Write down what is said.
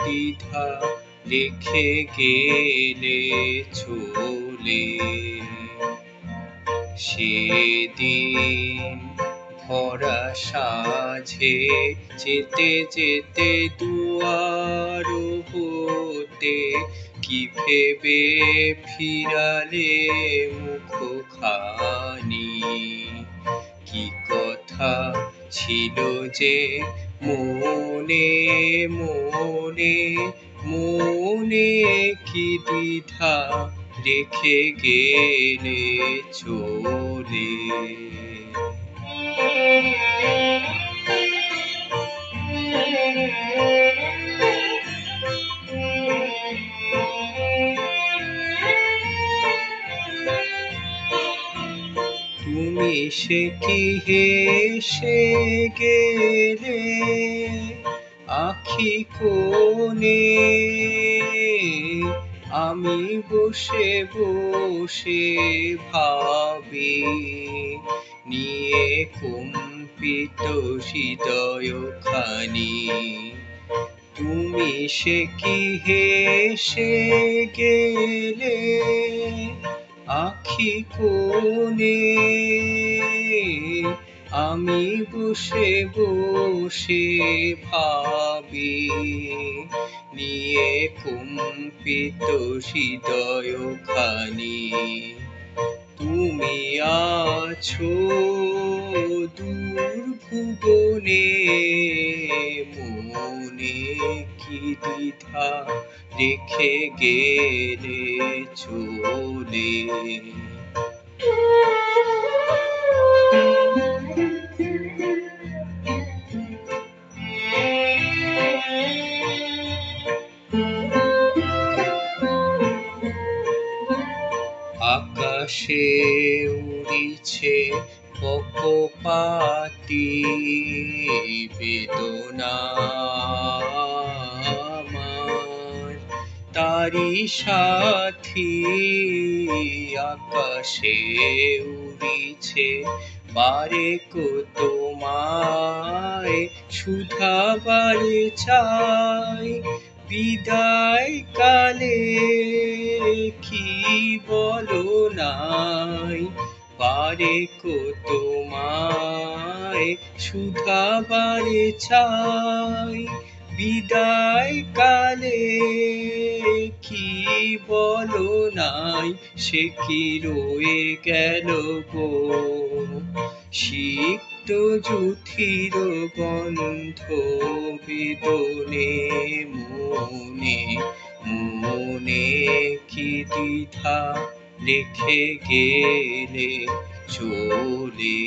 দ্বিধা রেখে গেলে চলে। সেদিন ভরা সাঁঝে যেতে যেতে দুয়ার হতে কি ভেবে ফিরালে মুখখানি? কি কথা ছিল যে মনে মনে মনে, কি দ্বিধা রেখে গেলে চলে। তুমি সে কি হেসে গেলে আখি কোণে, আমি বসে বসে ভাবি নিয়ে কম্পিত হৃদয়খানি। তুমি সে কি হেসে গেলে আখি কোণে, আমি বসে বসে ভাবি নিয়ে কম্পিত হৃদয়খানি। তুমি আছো দূর ভুবনে, মনে কি দ্বিধা রেখে গেলে চলে। আকাশে উড়িছে পক্ষপাতী বেদনা আমার, তারি সাথী। আকাশে উড়িছে বারে তোমায় শুধাবারে চাই, বিদায় কালে কি বলো নাই? বারে তোমায় শুধাবারে চাই, বিদায় কালে কি বলো নাই? সে কি রয়ে গেল গো সিক্ত যুথির গন্ধ বেদনে, মনে মনে কি দ্বিধা রেখে গেলে চলে।